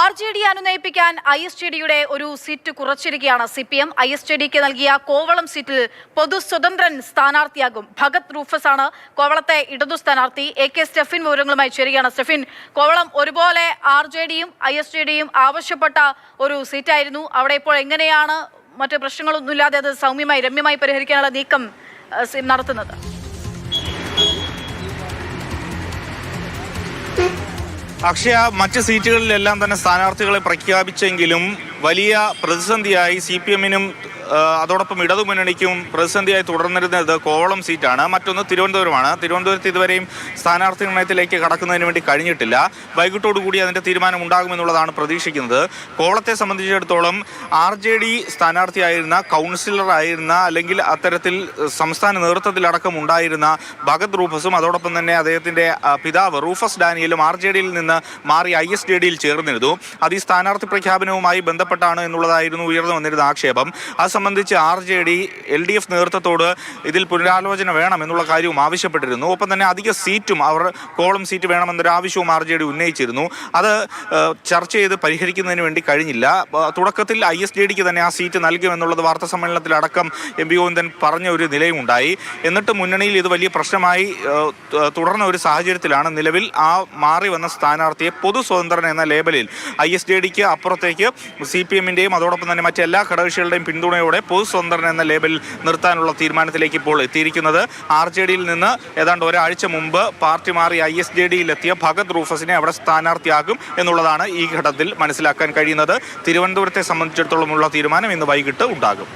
RJD അനുനയിപ്പിക്കാൻ ISJDയുടെ ഒരു seat കുറച്ചിരിക്കുകയാണ് CPM. ISJDക്ക് നൽകിയ കോവളം സീറ്റിൽ പൊതു സ്വതന്ത്രൻ സ്ഥാനാർത്ഥിയാകും. ഭഗത് റൂഫസ് ആണ് കോവളത്തെ ഇടതു സ്ഥാനാർത്ഥി. AK സ്റ്റെഫിൻ വിവരങ്ങളുമായി ചേരുകയാണ്. സ്റ്റെഫിൻ, കോവളം ഒരുപോലെ RJDയും ISJDയും ആവശ്യപ്പെട്ട ഒരു സീറ്റായിരുന്നു. അവിടെ ഇപ്പോൾ എങ്ങനെയാണ് മറ്റ് പ്രശ്നങ്ങളൊന്നുമില്ലാതെ അത് സൗമ്യമായി രമ്യമായി പരിഹരിക്കാനുള്ള നീക്കം നടത്തുന്നത്? അക്ഷയ, മറ്റ് സീറ്റുകളിലെല്ലാം തന്നെ സ്ഥാനാർത്ഥികളെ പ്രഖ്യാപിച്ചെങ്കിലും വലിയ പ്രതിസന്ധിയായി CPM-നും അതോടൊപ്പം ഇടതുമുന്നണിക്കും പ്രതിസന്ധിയായി തുടർന്നിരുന്നത് കോവളം സീറ്റാണ്. മറ്റൊന്ന് തിരുവനന്തപുരമാണ്. തിരുവനന്തപുരത്ത് ഇതുവരെയും സ്ഥാനാർത്ഥി നിർണയത്തിലേക്ക് കടക്കുന്നതിന് വേണ്ടി കഴിഞ്ഞിട്ടില്ല. വൈകിട്ടോടുകൂടി അതിൻ്റെ തീരുമാനം ഉണ്ടാകുമെന്നുള്ളതാണ് പ്രതീക്ഷിക്കുന്നത്. കോവളത്തെ സംബന്ധിച്ചിടത്തോളം RJD സ്ഥാനാർത്ഥിയായിരുന്ന, കൗൺസിലറായിരുന്ന, അല്ലെങ്കിൽ അത്തരത്തിൽ സംസ്ഥാന നേതൃത്വത്തിലടക്കം ഉണ്ടായിരുന്ന ഭഗത് റൂഫസും അതോടൊപ്പം തന്നെ അദ്ദേഹത്തിൻ്റെ പിതാവ് റൂഫസ് ഡാനിയലും RJDയിൽ നിന്ന് മാറി ISJDയിൽ ചേർന്നിരുന്നു. അത് ഈ സ്ഥാനാർത്ഥി പ്രഖ്യാപനവുമായി ബന്ധപ്പെട്ടാണ് എന്നുള്ളതായിരുന്നു ഉയർന്നു വന്നിരുന്ന ആക്ഷേപം. അത് സംബന്ധിച്ച് RJD LDF നേതൃത്വത്തോട് ഇതിൽ പുനരാലോചന വേണം എന്നുള്ള കാര്യവും ആവശ്യപ്പെട്ടിരുന്നു. ഒപ്പം തന്നെ അധിക സീറ്റും അവർ കോവളം സീറ്റ് വേണമെന്നൊരു ആവശ്യവും RJD ഉന്നയിച്ചിരുന്നു. അത് ചർച്ച ചെയ്ത് പരിഹരിക്കുന്നതിന് വേണ്ടി കഴിഞ്ഞില്ല. തുടക്കത്തിൽ ISJDക്ക് തന്നെ ആ സീറ്റ് നൽകുമെന്നുള്ളത് വാർത്താ സമ്മേളനത്തിലടക്കം MP ഗോവിന്ദൻ പറഞ്ഞ ഒരു നിലയുണ്ടായി. എന്നിട്ട് മുന്നണിയിൽ ഇത് വലിയ പ്രശ്നമായി തുടർന്ന ഒരു സാഹചര്യത്തിലാണ് നിലവിൽ ആ മാറി വന്ന സ്ഥാനാർത്ഥിയെ പൊതു സ്വതന്ത്രൻ എന്ന ലേബലിൽ ISJDക്ക് അപ്പുറത്തേക്ക് CPM-ൻ്റെയും അതോടൊപ്പം തന്നെ മറ്റെല്ലാ ഘടകകക്ഷികളുടെയും പിന്തുണയോടെ പൊതു സ്വതന്ത്രൻ എന്ന ലേബൽ നിർത്താനുള്ള തീരുമാനത്തിലേക്ക് ഇപ്പോൾ എത്തിയിരിക്കുന്നത്. RJDയിൽ നിന്ന് ഏതാണ്ട് ഒരാഴ്ച മുമ്പ് പാർട്ടി മാറി ISJDയിൽ എത്തിയ ഭഗത് റൂഫസിനെ അവിടെ സ്ഥാനാർത്ഥിയാകും എന്നുള്ളതാണ് ഈ ഘട്ടത്തിൽ മനസ്സിലാക്കാൻ കഴിയുന്നത്. തിരുവനന്തപുരത്തെ സംബന്ധിച്ചിടത്തോളമുള്ള തീരുമാനം ഇന്ന് വൈകിട്ട് ഉണ്ടാകും.